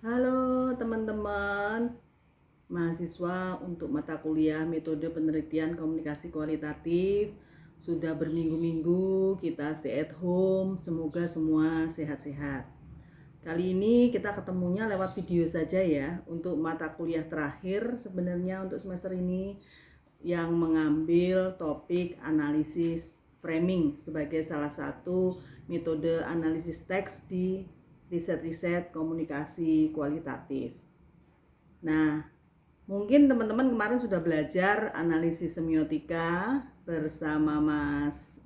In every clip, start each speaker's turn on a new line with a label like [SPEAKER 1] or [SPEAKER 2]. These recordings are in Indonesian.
[SPEAKER 1] Halo teman-teman mahasiswa untuk mata kuliah metode penelitian komunikasi kualitatif. Sudah berminggu-minggu kita stay at home, semoga semua sehat-sehat. Kali ini kita ketemunya lewat video saja ya, untuk mata kuliah terakhir sebenarnya untuk semester ini yang mengambil topik analisis framing sebagai salah satu metode analisis teks di riset-riset komunikasi kualitatif. Nah, mungkin teman-teman kemarin sudah belajar analisis semiotika bersama Mas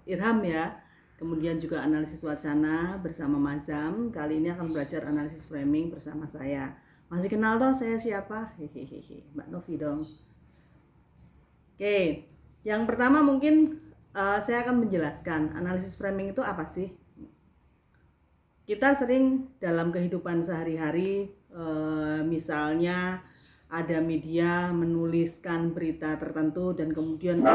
[SPEAKER 1] Irham ya. Kemudian juga analisis wacana bersama Mas Zam. Kali ini akan belajar analisis framing bersama saya. Masih kenal toh saya siapa? Hehehe, Mbak Novi dong. Oke, yang pertama mungkin saya akan menjelaskan analisis framing itu apa sih. Kita sering dalam kehidupan sehari-hari, misalnya ada media menuliskan berita tertentu dan kemudian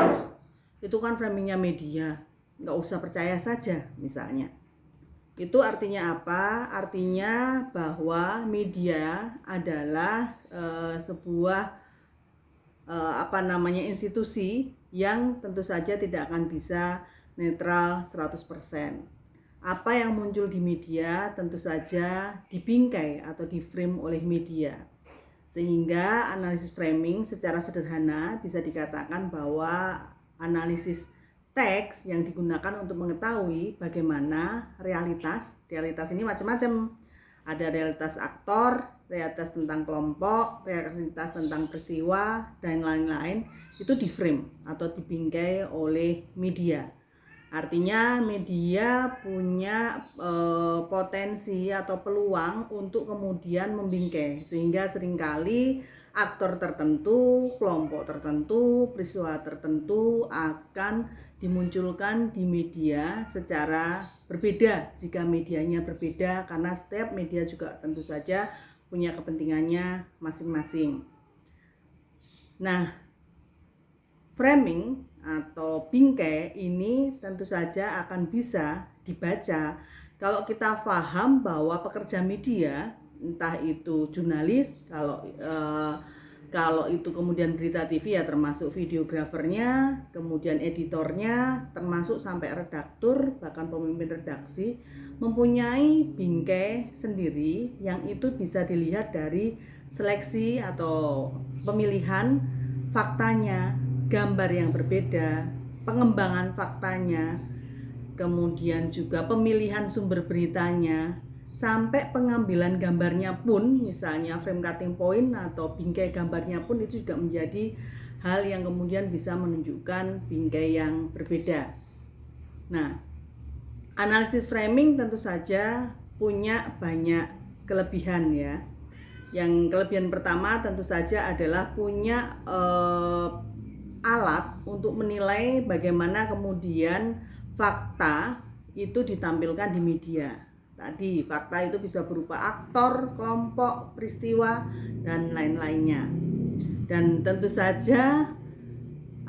[SPEAKER 1] itu kan framingnya media, nggak usah percaya saja misalnya. Itu artinya apa? Artinya bahwa media adalah sebuah institusi yang tentu saja tidak akan bisa netral 100%. Apa yang muncul di media tentu saja dibingkai atau di-frame oleh media. Sehingga analisis framing secara sederhana bisa dikatakan bahwa analisis teks yang digunakan untuk mengetahui bagaimana realitas ini macam-macam. Ada realitas aktor, realitas tentang kelompok, realitas tentang peristiwa, dan lain-lain. Itu di-frame atau dibingkai oleh media. Artinya media punya potensi atau peluang untuk kemudian membingkai, sehingga seringkali aktor tertentu, kelompok tertentu, peristiwa tertentu akan dimunculkan di media secara berbeda jika medianya berbeda, karena setiap media juga tentu saja punya kepentingannya masing-masing. Nah, framing atau bingkai ini tentu saja akan bisa dibaca kalau kita paham bahwa pekerja media, entah itu jurnalis, kalau itu kemudian berita TV ya termasuk videografernya, kemudian editornya, termasuk sampai redaktur, bahkan pemimpin redaksi mempunyai bingkai sendiri yang itu bisa dilihat dari seleksi atau pemilihan faktanya, gambar yang berbeda, pengembangan faktanya, kemudian juga pemilihan sumber beritanya, sampai pengambilan gambarnya pun, misalnya frame cutting point atau bingkai gambarnya pun itu juga menjadi hal yang kemudian bisa menunjukkan bingkai yang berbeda. Nah, analisis framing tentu saja punya banyak kelebihan ya. Yang kelebihan pertama tentu saja adalah punya alat untuk menilai bagaimana kemudian fakta itu ditampilkan di media. Tadi fakta itu bisa berupa aktor, kelompok, peristiwa, dan lain-lainnya. Dan tentu saja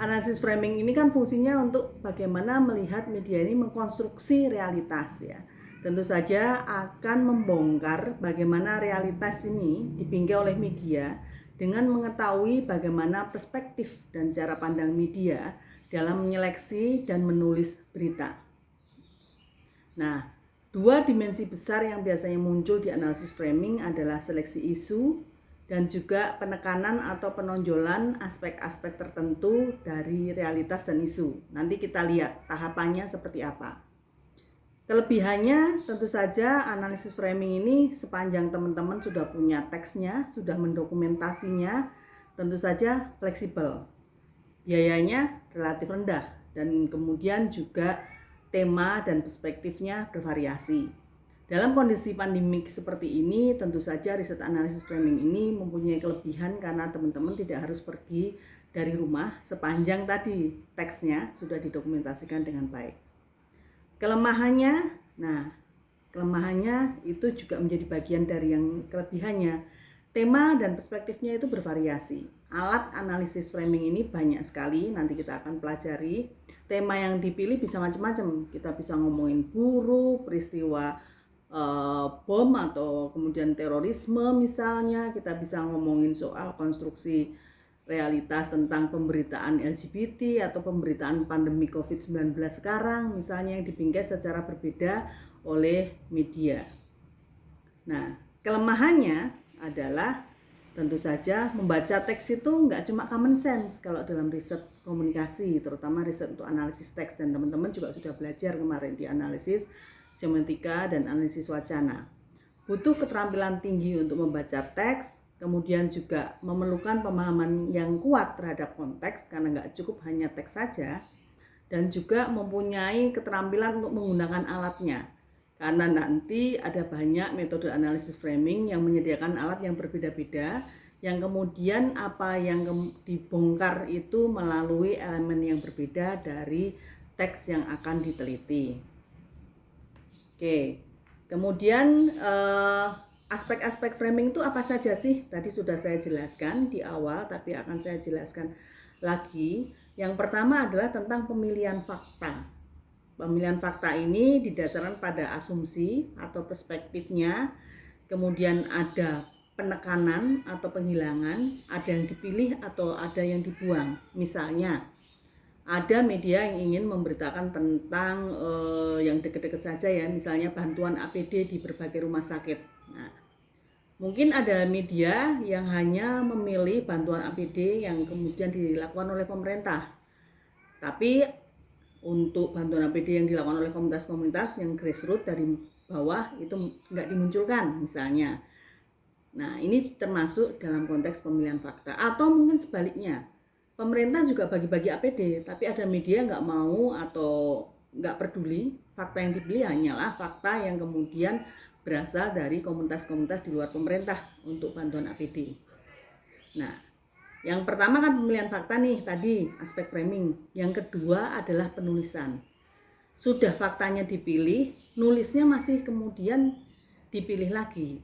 [SPEAKER 1] analisis framing ini kan fungsinya untuk bagaimana melihat media ini mengkonstruksi realitas ya. Tentu saja akan membongkar bagaimana realitas ini dibingkai oleh media dengan mengetahui bagaimana perspektif dan cara pandang media dalam menyeleksi dan menulis berita. Nah, dua dimensi besar yang biasanya muncul di analisis framing adalah seleksi isu dan juga penekanan atau penonjolan aspek-aspek tertentu dari realitas dan isu. Nanti kita lihat tahapannya seperti apa. Kelebihannya tentu saja analisis framing ini sepanjang teman-teman sudah punya teksnya, sudah mendokumentasinya, tentu saja fleksibel. Biayanya relatif rendah dan kemudian juga tema dan perspektifnya bervariasi. Dalam kondisi pandemik seperti ini, tentu saja riset analisis framing ini mempunyai kelebihan karena teman-teman tidak harus pergi dari rumah sepanjang tadi teksnya sudah didokumentasikan dengan baik. Kelemahannya itu juga menjadi bagian dari yang kelebihannya. Tema dan perspektifnya itu bervariasi. Alat analisis framing ini banyak sekali, nanti kita akan pelajari. Tema yang dipilih bisa macam-macam. Kita bisa ngomongin guru, peristiwa bom atau kemudian terorisme misalnya, kita bisa ngomongin soal konstruksi realitas tentang pemberitaan LGBT atau pemberitaan pandemi COVID-19 sekarang misalnya yang dibingkai secara berbeda oleh media. Nah, kelemahannya adalah tentu saja membaca teks itu nggak cuma common sense kalau dalam riset komunikasi, terutama riset untuk analisis teks, dan teman-teman juga sudah belajar kemarin di analisis semiotika dan analisis wacana. Butuh keterampilan tinggi untuk membaca teks, kemudian juga memerlukan pemahaman yang kuat terhadap konteks karena nggak cukup hanya teks saja, dan juga mempunyai keterampilan untuk menggunakan alatnya. Karena nanti ada banyak metode analisis framing yang menyediakan alat yang berbeda-beda, yang kemudian apa yang dibongkar itu melalui elemen yang berbeda dari teks yang akan diteliti. Oke, kemudian aspek-aspek framing itu apa saja sih? Tadi sudah saya jelaskan di awal, tapi akan saya jelaskan lagi. Yang pertama adalah tentang pemilihan fakta. Pemilihan fakta ini didasarkan pada asumsi atau perspektifnya, kemudian ada penekanan atau penghilangan, ada yang dipilih atau ada yang dibuang. Misalnya, ada media yang ingin memberitakan tentang yang dekat-dekat saja ya, misalnya bantuan APD di berbagai rumah sakit. Nah, mungkin ada media yang hanya memilih bantuan APD yang kemudian dilakukan oleh pemerintah. Tapi untuk bantuan APD yang dilakukan oleh komunitas-komunitas yang grassroots dari bawah itu nggak dimunculkan misalnya. Nah, ini termasuk dalam konteks pemilihan fakta. Atau mungkin sebaliknya, pemerintah juga bagi-bagi APD, tapi ada media nggak mau atau nggak peduli, fakta yang dipilih hanyalah fakta yang kemudian berasal dari komunitas-komunitas di luar pemerintah untuk bantuan APD. Nah, yang pertama kan pemilihan fakta nih tadi, aspek framing. Yang kedua adalah penulisan. Sudah faktanya dipilih, nulisnya masih kemudian dipilih lagi.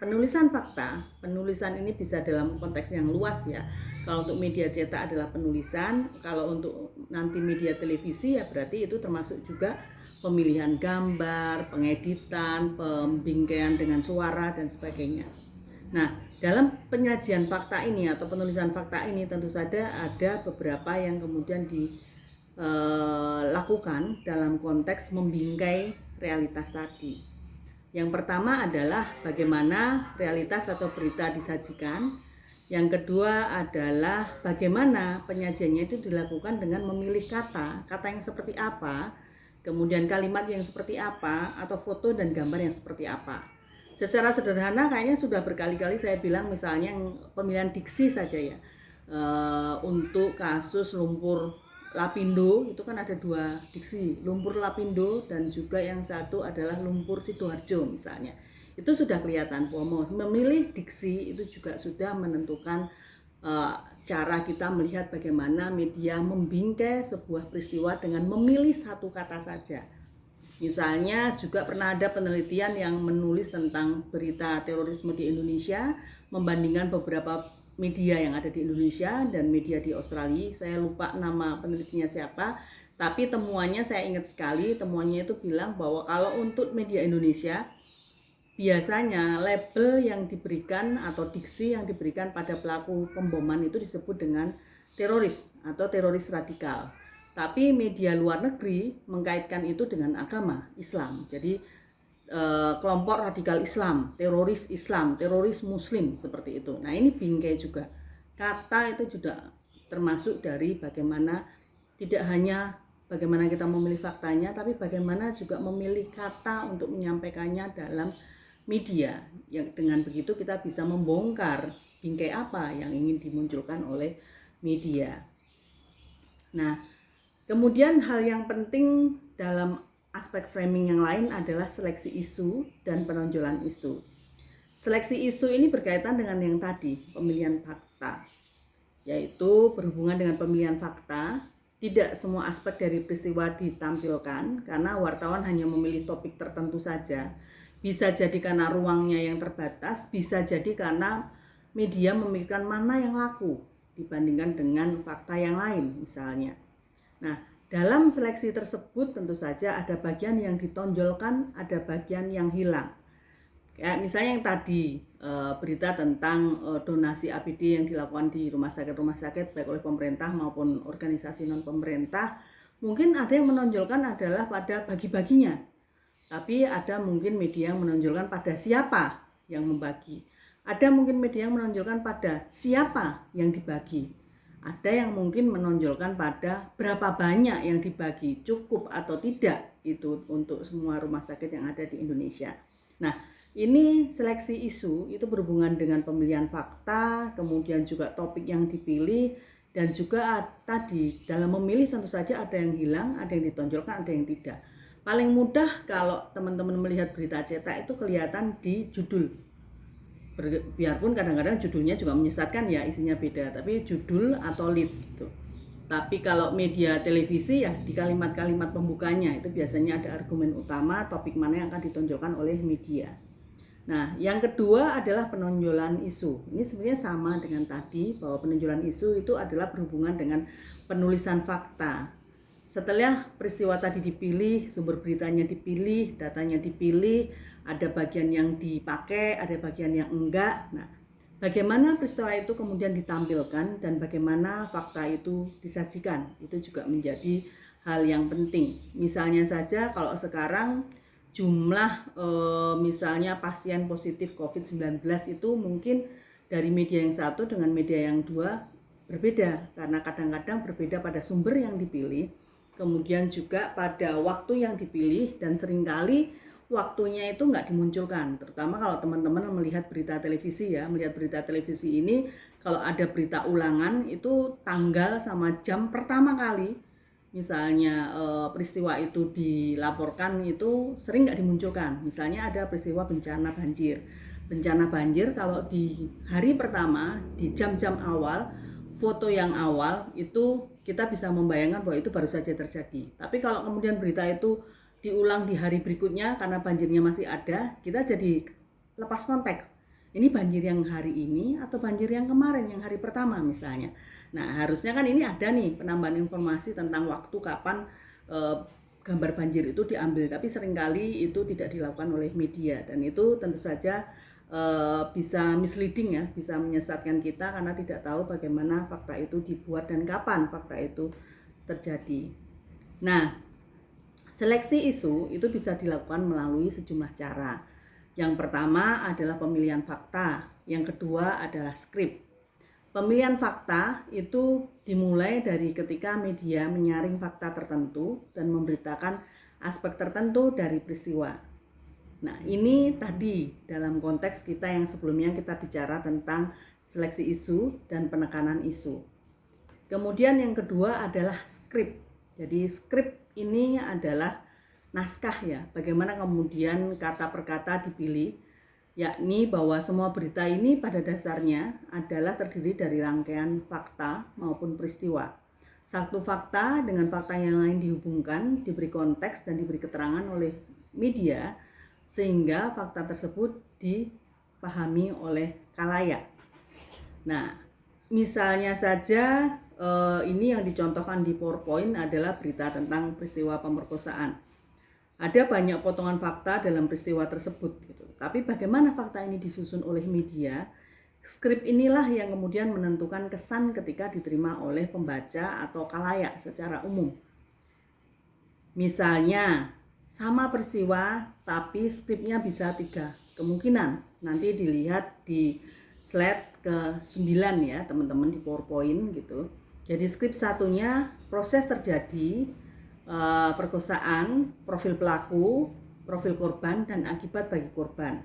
[SPEAKER 1] Penulisan fakta, penulisan ini bisa dalam konteks yang luas ya. Kalau untuk media cetak adalah penulisan, kalau untuk nanti media televisi ya berarti itu termasuk juga pemilihan gambar, pengeditan, pembingkaian dengan suara dan sebagainya. Nah, dalam penyajian fakta ini atau penulisan fakta ini tentu saja ada beberapa yang kemudian dilakukan dalam konteks membingkai realitas tadi. Yang pertama adalah bagaimana realitas atau berita disajikan. Yang kedua adalah bagaimana penyajiannya itu dilakukan dengan memilih kata yang seperti apa, kemudian kalimat yang seperti apa, atau foto dan gambar yang seperti apa. Secara sederhana kayaknya sudah berkali-kali saya bilang misalnya pemilihan diksi saja ya. Untuk kasus lumpur Lapindo itu kan ada dua diksi, lumpur Lapindo dan juga yang satu adalah lumpur Sidoarjo misalnya. Itu sudah kelihatan bahwa memilih diksi itu juga sudah menentukan cara kita melihat bagaimana media membingkai sebuah peristiwa dengan memilih satu kata saja. Misalnya juga pernah ada penelitian yang menulis tentang berita terorisme di Indonesia, membandingkan beberapa media yang ada di Indonesia dan media di Australia. Saya lupa nama penelitinya siapa, tapi temuannya saya ingat sekali, temuannya itu bilang bahwa kalau untuk media Indonesia, biasanya label yang diberikan atau diksi yang diberikan pada pelaku pemboman itu disebut dengan teroris atau teroris radikal. Tapi media luar negeri mengkaitkan itu dengan agama Islam. Jadi kelompok radikal Islam, teroris Muslim seperti itu. Nah, ini bingkai juga. Kata itu juga termasuk dari bagaimana tidak hanya bagaimana kita memilih faktanya, tapi bagaimana juga memilih kata untuk menyampaikannya dalam media. Yang dengan begitu kita bisa membongkar bingkai apa yang ingin dimunculkan oleh media. Nah, kemudian hal yang penting dalam aspek framing yang lain adalah seleksi isu dan penonjolan isu. Seleksi isu ini berkaitan dengan yang tadi, pemilihan fakta, yaitu berhubungan dengan pemilihan fakta. Tidak semua aspek dari peristiwa ditampilkan karena wartawan hanya memilih topik tertentu saja. Bisa jadi karena ruangnya yang terbatas, bisa jadi karena media memikirkan mana yang laku dibandingkan dengan fakta yang lain misalnya. Nah, Dalam seleksi tersebut tentu saja ada bagian yang ditonjolkan, ada bagian yang hilang. Kayak misalnya yang tadi berita tentang donasi APD yang dilakukan di rumah sakit baik oleh pemerintah maupun organisasi non pemerintah, mungkin ada yang menonjolkan adalah pada bagi-baginya, tapi ada mungkin media yang menonjolkan pada siapa yang membagi, ada mungkin media yang menonjolkan pada siapa yang dibagi, ada yang mungkin menonjolkan pada berapa banyak yang dibagi, cukup atau tidak itu untuk semua rumah sakit yang ada di Indonesia. Nah, ini seleksi isu itu berhubungan dengan pemilihan fakta, kemudian juga topik yang dipilih, dan juga tadi dalam memilih tentu saja ada yang hilang, ada yang ditonjolkan, ada yang tidak. Paling mudah kalau teman-teman melihat berita cetak itu kelihatan di judul. Biarpun kadang-kadang judulnya juga menyesatkan ya, isinya beda, tapi judul atau lead gitu. Tapi kalau media televisi ya di kalimat-kalimat pembukanya itu biasanya ada argumen utama, topik mana yang akan ditonjolkan oleh media. Nah, yang kedua adalah penonjolan isu. Ini sebenarnya sama dengan tadi, bahwa penonjolan isu itu adalah berhubungan dengan penulisan fakta. Setelah peristiwa tadi dipilih, sumber beritanya dipilih, datanya dipilih, ada bagian yang dipakai, ada bagian yang enggak. Nah, bagaimana peristiwa itu kemudian ditampilkan dan bagaimana fakta itu disajikan, itu juga menjadi hal yang penting. Misalnya saja kalau sekarang jumlah misalnya pasien positif COVID-19 itu mungkin dari media yang satu dengan media yang dua berbeda, karena kadang-kadang berbeda pada sumber yang dipilih, kemudian juga pada waktu yang dipilih, dan seringkali waktunya itu nggak dimunculkan, terutama kalau teman-teman melihat berita televisi ya. Melihat berita televisi ini kalau ada berita ulangan itu tanggal sama jam pertama kali misalnya peristiwa itu dilaporkan itu sering nggak dimunculkan. Misalnya ada peristiwa bencana banjir kalau di hari pertama di jam-jam awal, foto yang awal itu kita bisa membayangkan bahwa itu baru saja terjadi. Tapi kalau kemudian berita itu diulang di hari berikutnya karena banjirnya masih ada, kita jadi lepas konteks. Ini banjir yang hari ini atau banjir yang kemarin, yang hari pertama misalnya. Nah, harusnya kan ini ada nih penambahan informasi tentang waktu kapan gambar banjir itu diambil, tapi seringkali itu tidak dilakukan oleh media, dan itu tentu saja bisa misleading ya, bisa menyesatkan kita karena tidak tahu bagaimana fakta itu dibuat dan kapan fakta itu terjadi. Nah, seleksi isu itu bisa dilakukan melalui sejumlah cara. Yang pertama adalah pemilihan fakta, yang kedua adalah skrip. Pemilihan fakta itu dimulai dari ketika media menyaring fakta tertentu dan memberitakan aspek tertentu dari peristiwa. Nah, ini tadi dalam konteks kita yang sebelumnya kita bicara tentang seleksi isu dan penekanan isu. Kemudian yang kedua adalah skrip. Jadi skrip ini adalah naskah ya, bagaimana kemudian kata per kata dipilih, yakni bahwa semua berita ini pada dasarnya adalah terdiri dari rangkaian fakta maupun peristiwa. Satu fakta dengan fakta yang lain dihubungkan, diberi konteks dan diberi keterangan oleh media, sehingga fakta tersebut dipahami oleh khalayak. Nah, misalnya saja ini yang dicontohkan di PowerPoint adalah berita tentang peristiwa pemerkosaan. Ada banyak potongan fakta dalam peristiwa tersebut gitu. Tapi bagaimana fakta ini disusun oleh media, skrip inilah yang kemudian menentukan kesan ketika diterima oleh pembaca atau khalayak secara umum. Misalnya sama peristiwa tapi skripnya bisa 3 kemungkinan. Nanti dilihat di slide ke-9 ya teman-teman di PowerPoint gitu. Jadi skrip satunya proses terjadi perkosaan, profil pelaku, profil korban, dan akibat bagi korban.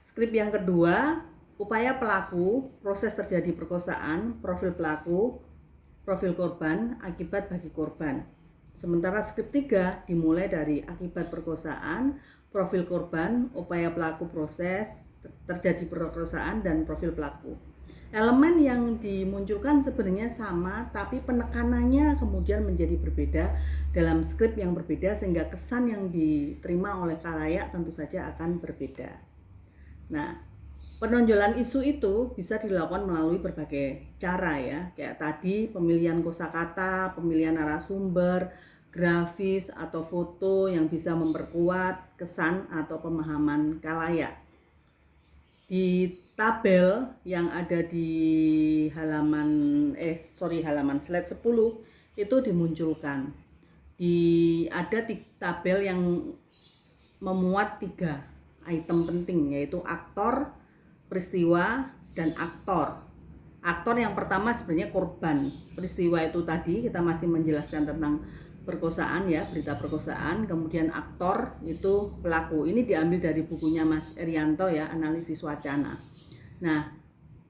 [SPEAKER 1] Skrip yang kedua, upaya pelaku, proses terjadi perkosaan, profil pelaku, profil korban, akibat bagi korban. Sementara skrip 3 dimulai dari akibat perkosaan, profil korban, upaya pelaku, proses terjadi perkosaan, dan profil pelaku. Elemen yang dimunculkan sebenarnya sama, tapi penekanannya kemudian menjadi berbeda dalam skrip yang berbeda, sehingga kesan yang diterima oleh khalayak tentu saja akan berbeda. Nah, Penonjolan isu itu bisa dilakukan melalui berbagai cara ya, kayak tadi pemilihan kosakata, pemilihan narasumber, grafis atau foto yang bisa memperkuat kesan atau pemahaman khalayak. Di tabel yang ada di halaman slide 10 itu dimunculkan. Ada tabel yang memuat 3 item penting, yaitu aktor, peristiwa, dan aktor. Aktor yang pertama sebenarnya korban peristiwa itu tadi, kita masih menjelaskan tentang perkosaan ya, berita perkosaan. Kemudian aktor itu pelaku. Ini diambil dari bukunya Mas Erianto ya, Analisis Wacana. Nah,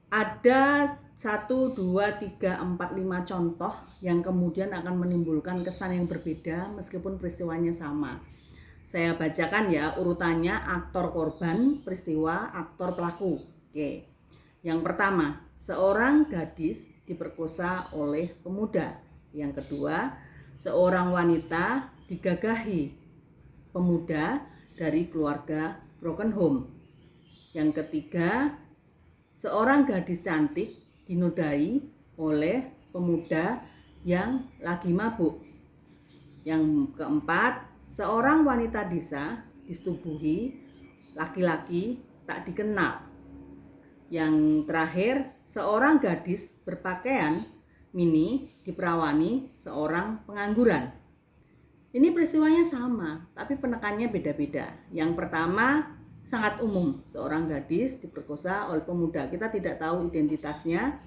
[SPEAKER 1] ada 1, 2, 3, 4, 5 contoh yang kemudian akan menimbulkan kesan yang berbeda meskipun peristiwanya sama. Saya bacakan ya urutannya: aktor korban peristiwa, aktor pelaku. Oke. Yang pertama, seorang gadis diperkosa oleh pemuda. Yang kedua, seorang wanita digagahi pemuda dari keluarga broken home. Yang ketiga, seorang gadis cantik dinodai oleh pemuda yang lagi mabuk. Yang keempat, seorang wanita desa disetubuhi laki-laki tak dikenal. Yang terakhir, seorang gadis berpakaian mini diperawani seorang pengangguran. Ini peristiwanya sama, tapi penekanannya beda-beda. Yang pertama sangat umum, seorang gadis diperkosa oleh pemuda. Kita tidak tahu identitasnya,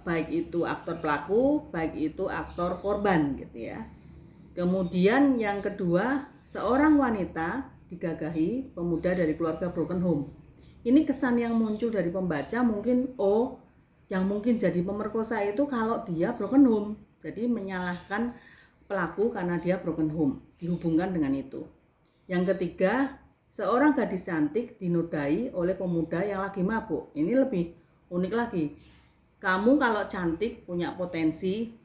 [SPEAKER 1] baik itu aktor pelaku, baik itu aktor korban gitu ya. Kemudian yang kedua, seorang wanita digagahi pemuda dari keluarga broken home. Ini kesan yang muncul dari pembaca mungkin, yang mungkin jadi pemerkosa itu kalau dia broken home. Jadi menyalahkan pelaku karena dia broken home, dihubungkan dengan itu. Yang ketiga, seorang gadis cantik dinodai oleh pemuda yang lagi mabuk. Ini lebih unik lagi. Kamu kalau cantik punya potensi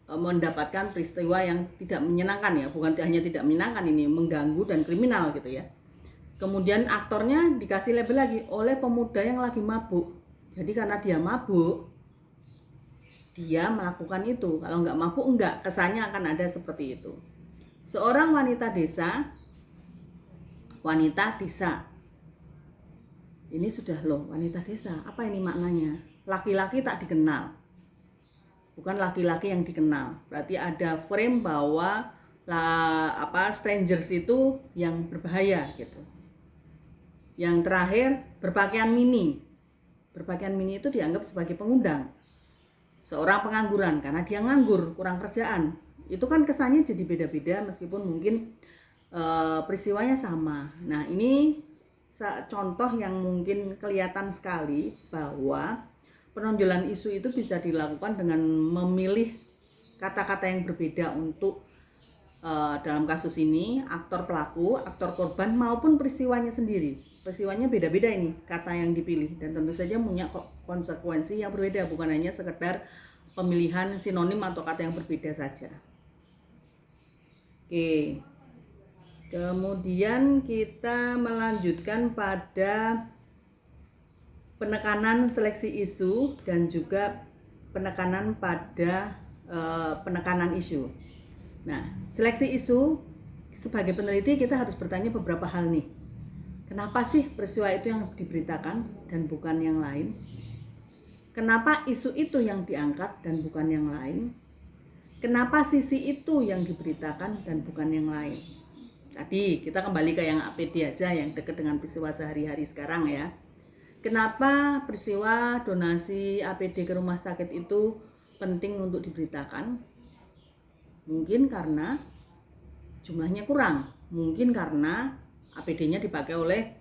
[SPEAKER 1] mendapatkan peristiwa yang tidak menyenangkan ya, bukan hanya tidak menyenangkan, ini mengganggu dan kriminal gitu ya. Kemudian aktornya dikasih label lagi oleh pemuda yang lagi mabuk. Jadi karena dia mabuk, dia melakukan itu. Kalau nggak mabuk enggak, kesannya akan ada seperti itu. Seorang wanita desa. Ini sudah wanita desa. Apa ini maknanya? Laki-laki tak dikenal. Bukan laki-laki yang dikenal. Berarti ada frame bahwa strangers itu yang berbahaya gitu. Yang terakhir, berpakaian mini. Berpakaian mini itu dianggap sebagai pengundang. Seorang pengangguran karena dia nganggur, kurang kerjaan. Itu kan kesannya jadi beda-beda meskipun mungkin peristiwanya sama. Nah, ini contoh yang mungkin kelihatan sekali bahwa penonjolan isu itu bisa dilakukan dengan memilih kata-kata yang berbeda untuk dalam kasus ini aktor pelaku, aktor korban maupun peristiwanya sendiri. Peristiwanya beda-beda ini kata yang dipilih, dan tentu saja punya konsekuensi yang berbeda, bukan hanya sekedar pemilihan sinonim atau kata yang berbeda saja. Oke. Kemudian kita melanjutkan pada penekanan seleksi isu dan juga penekanan pada penekanan isu. Nah, seleksi isu sebagai peneliti kita harus bertanya beberapa hal nih. Kenapa sih peristiwa itu yang diberitakan dan bukan yang lain? Kenapa isu itu yang diangkat dan bukan yang lain? Kenapa sisi itu yang diberitakan dan bukan yang lain? Tadi kita kembali ke yang APD aja, yang dekat dengan peristiwa sehari-hari sekarang ya. Kenapa peristiwa donasi APD ke rumah sakit itu penting untuk diberitakan? Mungkin karena jumlahnya kurang, mungkin karena APD-nya dipakai oleh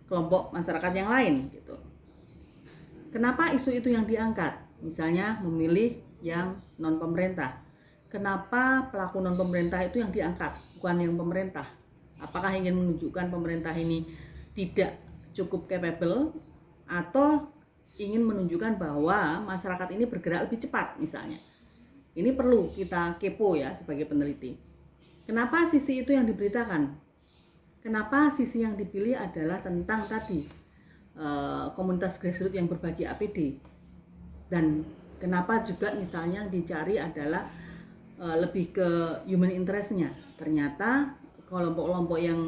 [SPEAKER 1] kelompok masyarakat yang lain gitu. Kenapa isu itu yang diangkat? Misalnya memilih yang non pemerintah. Kenapa pelaku non pemerintah itu yang diangkat, bukan yang pemerintah? Apakah ingin menunjukkan pemerintah ini tidak cukup capable, atau ingin menunjukkan bahwa masyarakat ini bergerak lebih cepat misalnya? Ini perlu kita kepo ya sebagai peneliti. Kenapa sisi itu yang diberitakan? Kenapa sisi yang dipilih adalah tentang tadi komunitas grassroots yang berbagi APD, dan kenapa juga misalnya yang dicari adalah lebih ke human interest-nya. Ternyata kelompok-kelompok yang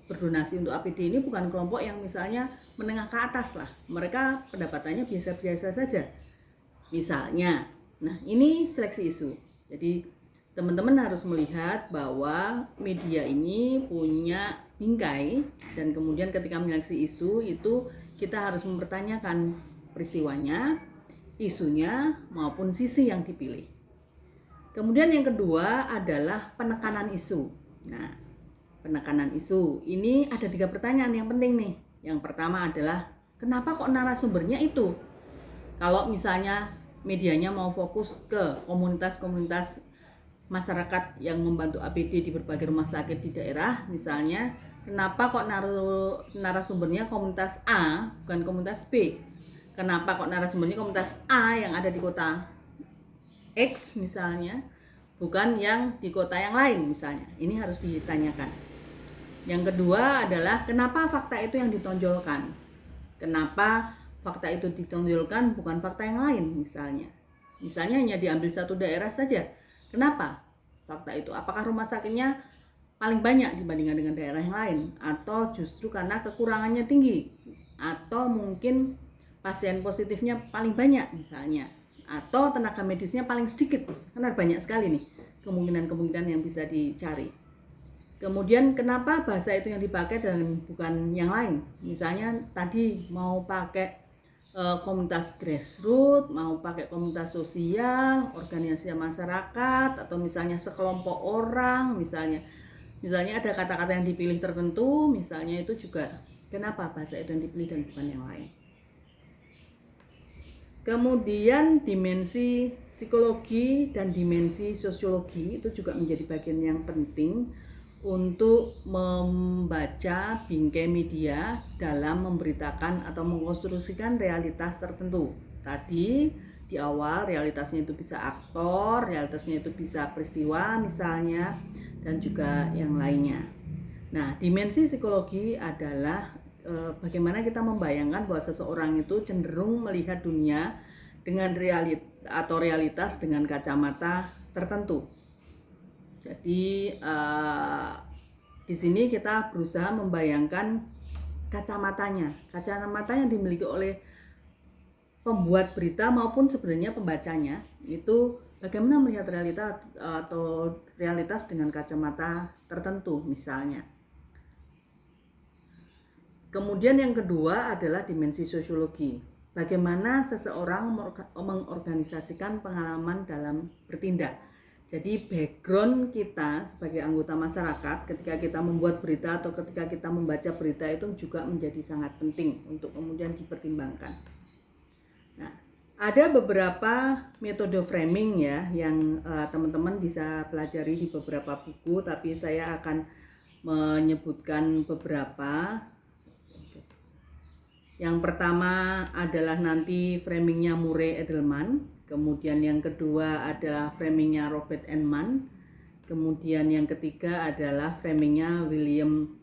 [SPEAKER 1] berdonasi untuk APD ini bukan kelompok yang misalnya menengah ke atas lah, mereka pendapatannya biasa-biasa saja misalnya. Nah, ini seleksi isu. Jadi teman-teman harus melihat bahwa media ini punya bingkai, dan kemudian ketika menyeleksi isu itu kita harus mempertanyakan peristiwanya, isunya, maupun sisi yang dipilih. Kemudian yang kedua adalah penekanan isu. Nah, penekanan isu ini ada 3 pertanyaan yang penting nih. Yang pertama adalah kenapa kok narasumbernya itu? Kalau misalnya medianya mau fokus ke komunitas-komunitas masyarakat yang membantu APD di berbagai rumah sakit di daerah misalnya, kenapa kok narasumbernya komunitas A bukan komunitas B? Kenapa kok narasumbernya komunitas A yang ada di kota X misalnya, bukan yang di kota yang lain misalnya? Ini harus ditanyakan. Yang kedua adalah kenapa fakta itu yang ditonjolkan? Kenapa fakta itu ditonjolkan bukan fakta yang lain misalnya? Misalnya hanya diambil satu daerah saja. Kenapa fakta itu? Apakah rumah sakitnya paling banyak dibandingkan dengan daerah yang lain? Atau justru karena kekurangannya tinggi? Atau mungkin pasien positifnya paling banyak misalnya? Atau tenaga medisnya paling sedikit? Karena banyak sekali nih kemungkinan-kemungkinan yang bisa dicari. Kemudian kenapa bahasa itu yang dipakai dan bukan yang lain? Misalnya tadi mau pakai komunitas grassroots, mau pakai komunitas sosial, organisasi masyarakat, atau misalnya sekelompok orang, misalnya ada kata-kata yang dipilih tertentu, misalnya itu juga kenapa bahasa itu yang dipilih dan bukan yang lain. Kemudian dimensi psikologi dan dimensi sosiologi itu juga menjadi bagian yang penting untuk membaca bingkai media dalam memberitakan atau mengkonstruksikan realitas tertentu. Tadi di awal realitasnya itu bisa aktor, realitasnya itu bisa peristiwa misalnya, dan juga yang lainnya. Nah, dimensi psikologi adalah bagaimana kita membayangkan bahwa seseorang itu cenderung melihat dunia dengan realitas dengan kacamata tertentu. Jadi di sini kita berusaha membayangkan kacamata yang dimiliki oleh pembuat berita maupun sebenarnya pembacanya, itu bagaimana melihat realitas dengan kacamata tertentu misalnya. Kemudian yang kedua adalah dimensi sosiologi. Bagaimana seseorang mengorganisasikan pengalaman dalam bertindak. Jadi background kita sebagai anggota masyarakat ketika kita membuat berita atau ketika kita membaca berita itu juga menjadi sangat penting untuk kemudian dipertimbangkan. Nah, ada beberapa metode framing ya yang teman-teman bisa pelajari di beberapa buku, tapi saya akan menyebutkan beberapa. Yang pertama adalah nanti framingnya Murray Edelman. Kemudian yang kedua adalah framingnya Robert Enman. Kemudian yang ketiga adalah framingnya William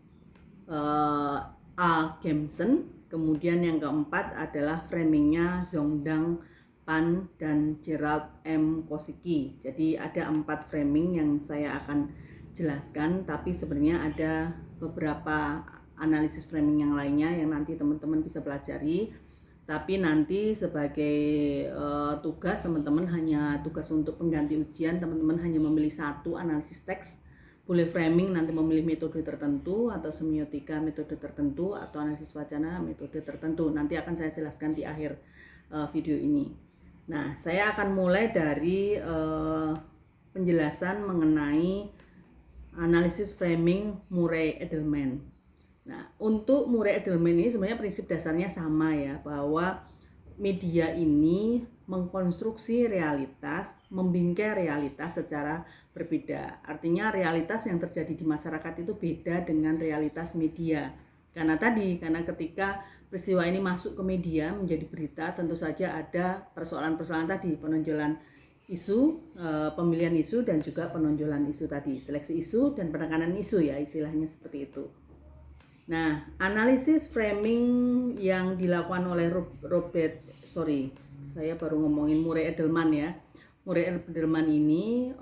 [SPEAKER 1] A. Gamson. Kemudian yang keempat adalah framingnya Zongdang Pan dan Gerald M. Kosicki. Jadi ada 4 framing yang saya akan jelaskan, tapi sebenarnya ada beberapa analisis framing yang lainnya yang nanti teman-teman bisa pelajari. Tapi nanti sebagai tugas teman-teman hanya tugas untuk pengganti ujian, teman-teman hanya memilih 1 analisis teks. Boleh framing nanti memilih metode tertentu, atau semiotika metode tertentu, atau analisis wacana metode tertentu. Nanti akan saya jelaskan di akhir video ini. Nah, saya akan mulai dari penjelasan mengenai analisis framing Murray Edelman. Nah, untuk Murray Edelman ini sebenarnya prinsip dasarnya sama ya, bahwa media ini mengkonstruksi realitas, membingkai realitas secara berbeda. Artinya realitas yang terjadi di masyarakat itu beda dengan realitas media. Karena ketika peristiwa ini masuk ke media menjadi berita, tentu saja ada persoalan-persoalan tadi, penonjolan isu, pemilihan isu dan juga penonjolan isu tadi, seleksi isu dan penekanan isu ya, istilahnya seperti itu. Nah, analisis framing yang dilakukan oleh saya baru ngomongin Murray Edelman ya. Murray Edelman ini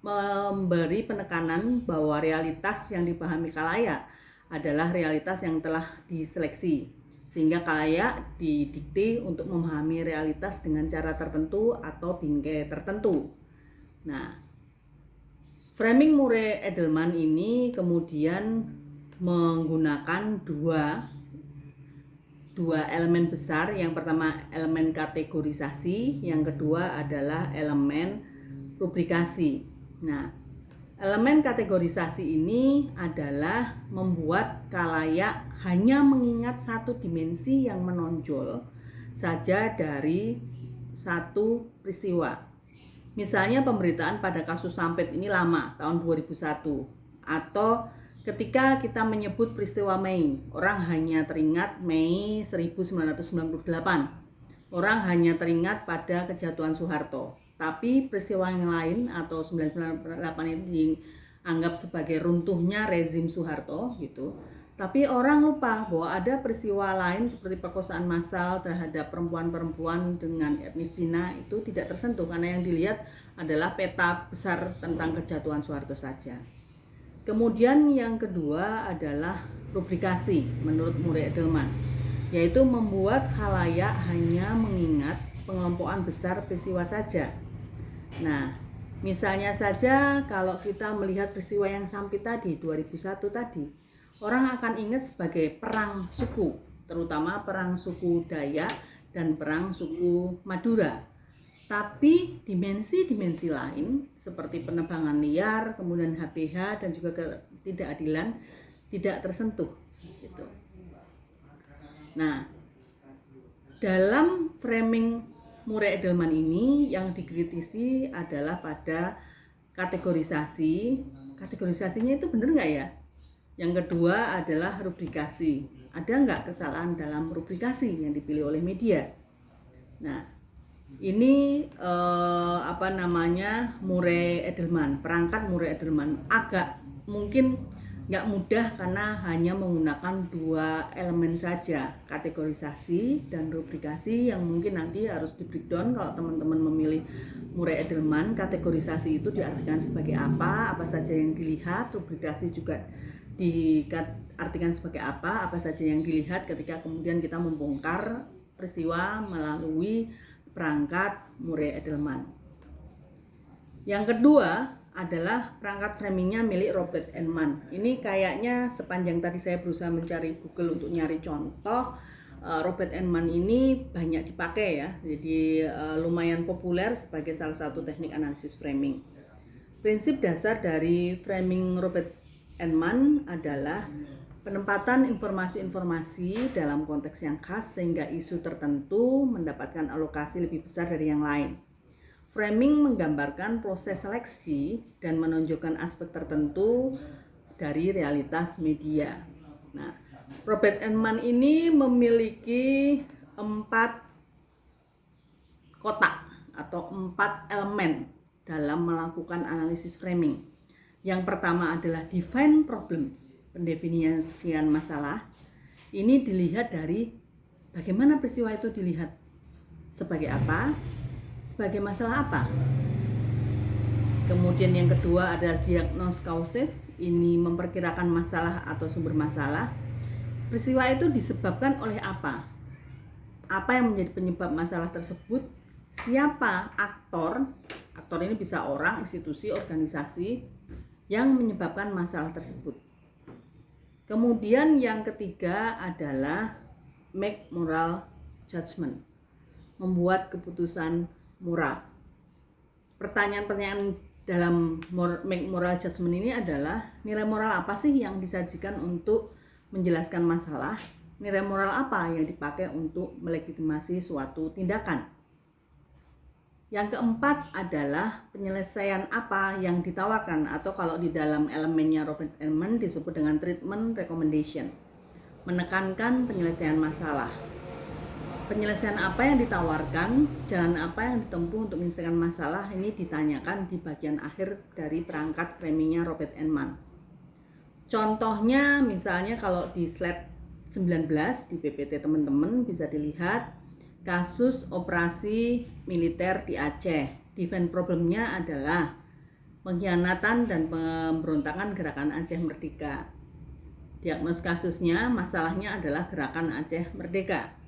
[SPEAKER 1] memberi penekanan bahwa realitas yang dipahami khalayak adalah realitas yang telah diseleksi, sehingga khalayak didikte untuk memahami realitas dengan cara tertentu atau bingkai tertentu. Nah, framing Murray Edelman ini kemudian menggunakan dua elemen besar. Yang pertama elemen kategorisasi, yang kedua adalah elemen rubrikasi. Nah, elemen kategorisasi ini adalah membuat khalayak hanya mengingat satu dimensi yang menonjol saja dari satu peristiwa. Misalnya pemberitaan pada kasus Sampit ini lama, tahun 2001, atau ketika kita menyebut peristiwa Mei, orang hanya teringat Mei 1998. Orang hanya teringat pada kejatuhan Soeharto. Tapi peristiwa yang lain atau 1998 itu dianggap sebagai runtuhnya rezim Soeharto gitu. Tapi orang lupa bahwa ada peristiwa lain seperti perkosaan massal terhadap perempuan-perempuan dengan etnis Cina itu tidak tersentuh karena yang dilihat adalah peta besar tentang kejatuhan Soeharto saja. Kemudian yang kedua adalah rubrikasi menurut Murray Edelman, yaitu membuat khalayak hanya mengingat pengelompokan besar peristiwa saja. Nah, misalnya saja kalau kita melihat peristiwa yang Sampit tadi, 2001 tadi, orang akan ingat sebagai perang suku, terutama perang suku Dayak dan perang suku Madura. Tapi dimensi-dimensi lain seperti penebangan liar, kemudian HPH dan juga ketidakadilan tidak tersentuh gitu. Nah, dalam framing Murray Edelman ini yang dikritisi adalah pada kategorisasi. Kategorisasinya itu benar nggak ya? Yang kedua adalah rubrikasi. Ada nggak kesalahan dalam rubrikasi yang dipilih oleh media? Nah, ini Murray Edelman, perangkat Murray Edelman agak mungkin nggak mudah karena hanya menggunakan dua elemen saja, kategorisasi dan rubrikasi, yang mungkin nanti harus di breakdown kalau teman-teman memilih Murray Edelman. Kategorisasi itu diartikan sebagai apa saja yang dilihat, rubrikasi juga diartikan sebagai apa saja yang dilihat ketika kemudian kita membongkar peristiwa melalui perangkat Murray Edelman. Yang kedua adalah perangkat framingnya milik Robert Enman. Ini kayaknya sepanjang tadi saya berusaha mencari Google untuk nyari contoh, Robert Enman ini banyak dipakai ya, jadi lumayan populer sebagai salah satu teknik analisis framing. Prinsip dasar dari framing Robert Enman adalah penempatan informasi-informasi dalam konteks yang khas sehingga isu tertentu mendapatkan alokasi lebih besar dari yang lain. Framing menggambarkan proses seleksi dan menunjukkan aspek tertentu dari realitas media. Nah, Robert Enman ini memiliki 4 kotak atau 4 elemen dalam melakukan analisis framing. Yang pertama adalah define problems, pendefinisian masalah. Ini dilihat dari bagaimana peristiwa itu dilihat, sebagai apa, sebagai masalah apa. Kemudian yang kedua adalah diagnose causes, ini memperkirakan masalah atau sumber masalah. Peristiwa itu disebabkan oleh apa? Apa yang menjadi penyebab masalah tersebut? Siapa aktor? Aktor ini bisa orang, institusi, organisasi yang menyebabkan masalah tersebut. Kemudian yang ketiga adalah make moral judgment, membuat keputusan moral. Pertanyaan-pertanyaan dalam make moral judgment ini adalah nilai moral apa sih yang disajikan untuk menjelaskan masalah, nilai moral apa yang dipakai untuk melegitimasi suatu tindakan. Yang keempat adalah penyelesaian apa yang ditawarkan, atau kalau di dalam elemennya Robert Enman disebut dengan treatment recommendation, menekankan penyelesaian masalah. penyelesaian apa yang ditawarkan, jalan apa yang ditempuh untuk menyelesaikan masalah, ini ditanyakan di bagian akhir dari perangkat framingnya Robert Enman. Contohnya misalnya kalau di slide 19 di PPT teman-teman bisa dilihat kasus operasi militer di Aceh. Defense problemnya adalah pengkhianatan dan pemberontakan gerakan Aceh Merdeka. Diagnosis kasusnya, masalahnya adalah gerakan Aceh Merdeka.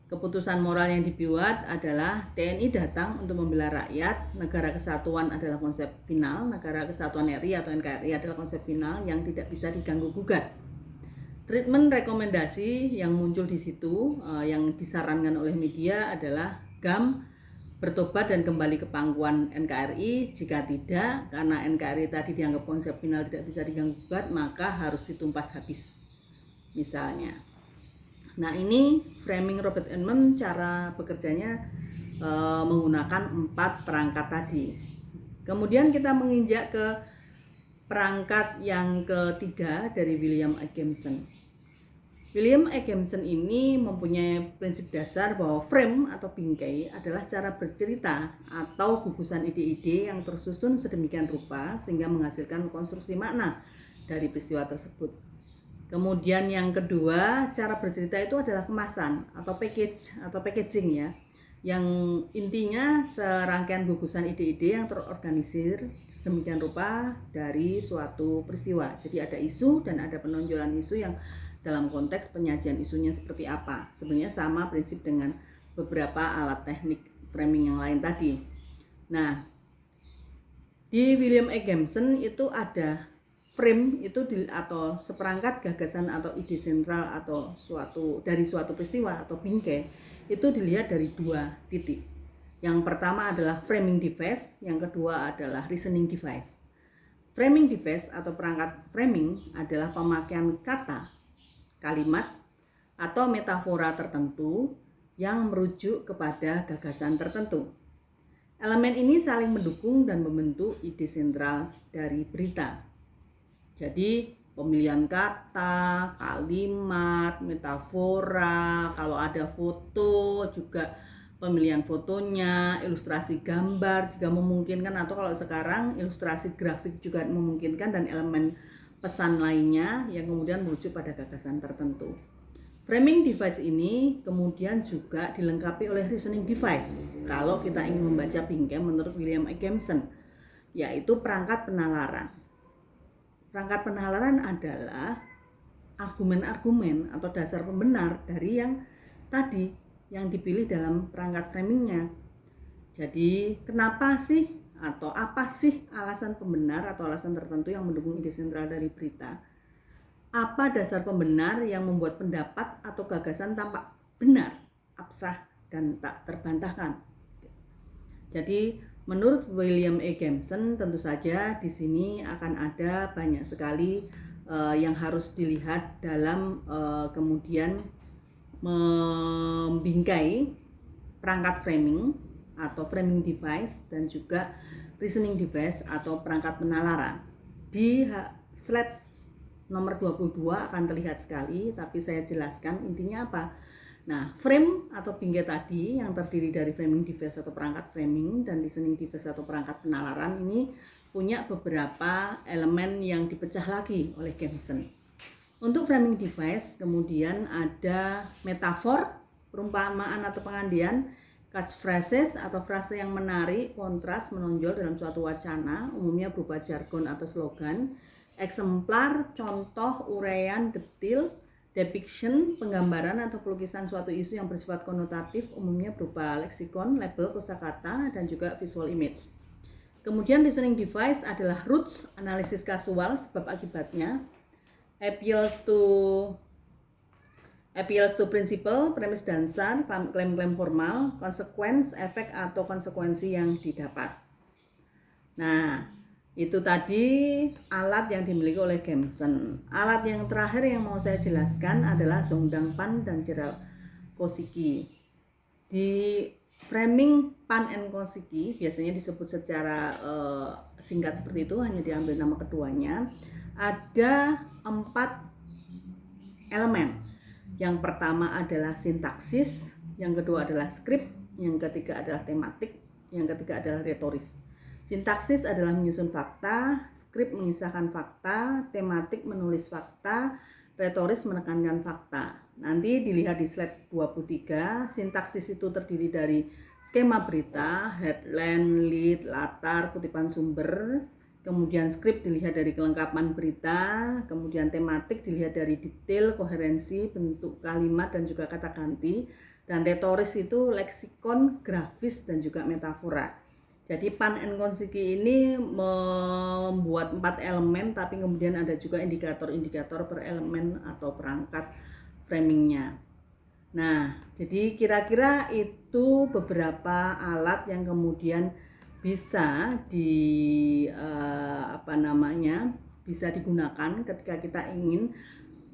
[SPEAKER 1] Keputusan moral yang dibuat adalah TNI datang untuk membela rakyat, negara kesatuan adalah konsep final, negara kesatuan RI atau NKRI adalah konsep final yang tidak bisa diganggu gugat. Treatment rekomendasi yang muncul di situ yang disarankan oleh media adalah GAM bertobat dan kembali ke pangkuan NKRI. Jika tidak, karena NKRI tadi dianggap konsep final tidak bisa diganggu gugat, maka harus ditumpas habis misalnya. Nah, ini framing Robert Enman, cara bekerjanya menggunakan 4 perangkat tadi. Kemudian kita menginjak ke perangkat yang ketiga dari William Agamson. William Agamson ini mempunyai prinsip dasar bahwa frame atau bingkai adalah cara bercerita atau gugusan ide-ide yang tersusun sedemikian rupa sehingga menghasilkan konstruksi makna dari peristiwa tersebut. Kemudian yang kedua, cara bercerita itu adalah kemasan atau packaging ya, yang intinya serangkaian gugusan ide-ide yang terorganisir sedemikian rupa dari suatu peristiwa. Jadi ada isu dan ada penonjolan isu yang dalam konteks penyajian isunya seperti apa. Sebenarnya sama prinsip dengan beberapa alat teknik framing yang lain tadi. Nah, di William Agamson itu ada frame itu atau seperangkat gagasan atau ide sentral atau dari suatu peristiwa atau bingkai itu dilihat dari 2 titik. Yang pertama adalah framing device, yang kedua adalah reasoning device. Framing device atau perangkat framing adalah pemakaian kata, kalimat, atau metafora tertentu yang merujuk kepada gagasan tertentu. Elemen ini saling mendukung dan membentuk ide sentral dari berita. Jadi pemilihan kata, kalimat, metafora, kalau ada foto juga pemilihan fotonya, ilustrasi gambar juga memungkinkan, atau kalau sekarang ilustrasi grafik juga memungkinkan, dan elemen pesan lainnya yang kemudian merujuk pada gagasan tertentu. Framing device ini kemudian juga dilengkapi oleh reasoning device kalau kita ingin membaca bingkai menurut William Agamson, yaitu perangkat penalaran. Perangkat penalaran adalah argumen-argumen atau dasar pembenar dari yang tadi yang dipilih dalam perangkat framingnya. Jadi kenapa sih atau apa sih alasan pembenar atau alasan tertentu yang mendukung ide sentral dari berita? Apa dasar pembenar yang membuat pendapat atau gagasan tampak benar, absah, dan tak terbantahkan? Jadi menurut William Agamson tentu saja di sini akan ada banyak sekali yang harus dilihat dalam kemudian membingkai perangkat framing atau framing device dan juga reasoning device atau perangkat penalaran. Di slide nomor 22 akan terlihat sekali, tapi saya jelaskan intinya apa. Nah, frame atau bingkai tadi yang terdiri dari framing device atau perangkat framing dan listening device atau perangkat penalaran ini punya beberapa elemen yang dipecah lagi oleh Agamson. Untuk framing device kemudian ada metafor, perumpamaan atau pengandian, catchphrases atau frase yang menarik, kontras, menonjol dalam suatu wacana, umumnya berupa jargon atau slogan, eksemplar, contoh, uraian, detil, depiction, penggambaran atau pelukisan suatu isu yang bersifat konotatif, umumnya berupa leksikon, label, kosakata, dan juga visual image. Kemudian reasoning device adalah roots, analisis kasual, sebab akibatnya, appeals to principle, premis dasar, klaim-klaim formal, consequence, efek atau konsekuensi yang didapat. Nah, itu tadi alat yang dimiliki oleh Agamson. Alat yang terakhir yang mau saya jelaskan adalah Zongdang Pan dan Gerald Kosicki. Di framing Pan and Kosicki biasanya disebut secara singkat seperti itu, hanya diambil nama keduanya. Ada 4 elemen. Yang pertama adalah sintaksis, yang kedua adalah skrip, yang ketiga adalah tematik, yang ketiga adalah retoris. Sintaksis adalah menyusun fakta, skrip mengisahkan fakta, tematik menulis fakta, retoris menekankan fakta. Nanti dilihat di slide 23, sintaksis itu terdiri dari skema berita, headline, lead, latar, kutipan sumber. Kemudian skrip dilihat dari kelengkapan berita, kemudian tematik dilihat dari detail, koherensi, bentuk kalimat dan juga kata ganti, dan retoris itu leksikon, grafis dan juga metafora. Jadi Pan and Konsiki ini membuat 4 elemen, tapi kemudian ada juga indikator-indikator per elemen atau perangkat framingnya. Nah, jadi kira-kira itu beberapa alat yang kemudian bisa bisa digunakan ketika kita ingin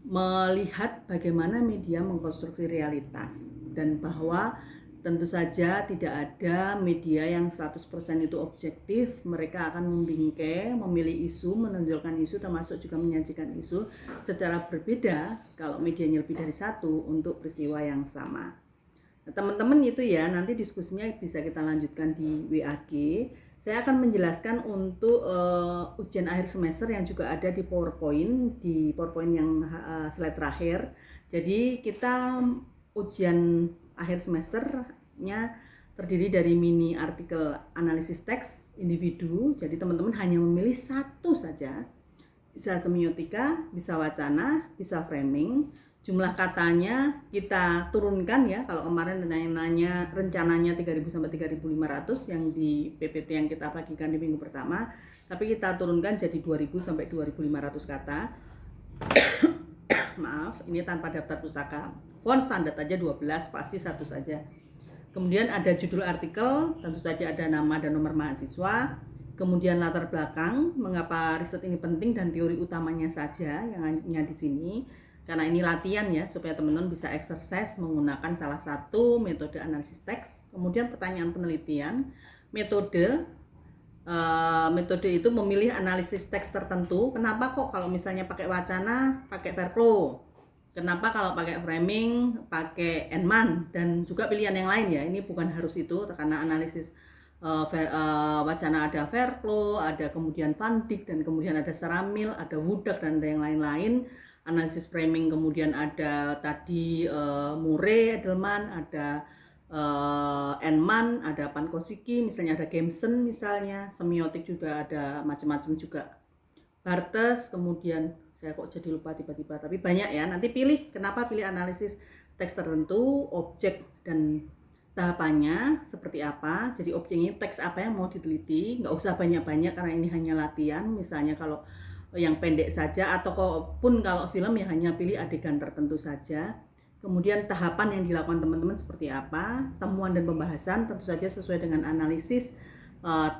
[SPEAKER 1] melihat bagaimana media mengkonstruksi realitas, dan bahwa tentu saja tidak ada media yang 100% itu objektif. Mereka akan membingkai, memilih isu, menonjolkan isu, termasuk juga menyajikan isu secara berbeda kalau medianya lebih dari satu untuk peristiwa yang sama. Nah, teman-teman itu ya, nanti diskusinya bisa kita lanjutkan di WAG. Saya akan menjelaskan untuk ujian akhir semester yang juga ada di PowerPoint yang slide terakhir. Jadi kita ujian akhir semesternya terdiri dari mini artikel analisis teks individu. Jadi teman-teman hanya memilih satu saja. Bisa semiotika, bisa wacana, bisa framing. Jumlah katanya kita turunkan ya. Kalau kemarin nanya rencananya 3.000 sampai 3.500 yang di PPT yang kita bagikan di minggu pertama, tapi kita turunkan jadi 2.000 sampai 2.500 kata. Maaf, ini tanpa daftar pustaka. Font standar aja 12, pasti satu saja. Kemudian ada judul artikel, tentu saja ada nama dan nomor mahasiswa. Kemudian latar belakang, mengapa riset ini penting dan teori utamanya saja yang hanya di sini. Karena ini latihan ya, supaya teman-teman bisa exercise menggunakan salah satu metode analisis teks. Kemudian pertanyaan penelitian, metode itu memilih analisis teks tertentu. Kenapa kok kalau misalnya pakai wacana, pakai Verklo? Kenapa kalau pakai framing, pakai Enman? Dan juga pilihan yang lain ya, ini bukan harus itu, karena analisis wacana ada Verklo, ada kemudian Van Dijk, dan kemudian ada Saramil, ada Wodak, dan ada yang lain-lain. Analisis framing kemudian ada tadi Murray, Edelman, ada Enman, ada Pan Kosiki, misalnya ada Gamson misalnya, semiotik juga ada macam-macam juga. Bartes, kemudian saya kok jadi lupa tiba-tiba, tapi banyak ya. Nanti pilih, kenapa pilih analisis teks tertentu, objek dan tahapannya seperti apa. Jadi objeknya teks apa yang mau diteliti, nggak usah banyak-banyak karena ini hanya latihan. Misalnya kalau yang pendek saja, atau pun kalau film ya hanya pilih adegan tertentu saja. Kemudian tahapan yang dilakukan teman-teman seperti apa, temuan dan pembahasan tentu saja sesuai dengan analisis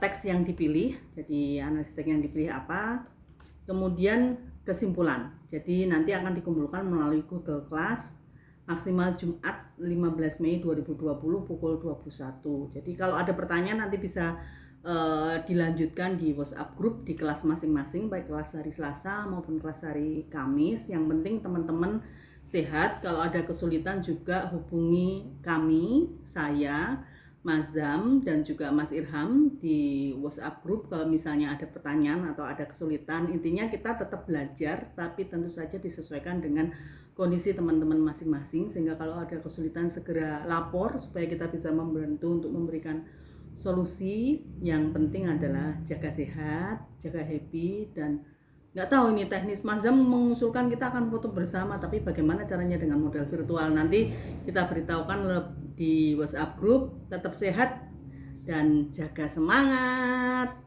[SPEAKER 1] teks yang dipilih. Jadi analisis teks yang dipilih apa. Kemudian kesimpulan, jadi nanti akan dikumpulkan melalui Google Class maksimal Jumat 15 Mei 2020 pukul 21. Jadi kalau ada pertanyaan nanti bisa dilanjutkan di WhatsApp group di kelas masing-masing, baik kelas hari Selasa maupun kelas hari Kamis. Yang penting teman-teman sehat. Kalau ada kesulitan juga hubungi kami, saya, Mas Zam dan juga Mas Irham di WhatsApp group kalau misalnya ada pertanyaan atau ada kesulitan. Intinya kita tetap belajar, tapi tentu saja disesuaikan dengan kondisi teman-teman masing-masing, sehingga kalau ada kesulitan segera lapor supaya kita bisa membantu untuk memberikan solusi. Yang penting adalah jaga sehat, jaga happy, dan nggak tahu ini teknis. Mas Zam mengusulkan kita akan foto bersama, tapi bagaimana caranya dengan model virtual, nanti kita beritahukan di WhatsApp group. Tetap sehat dan jaga semangat.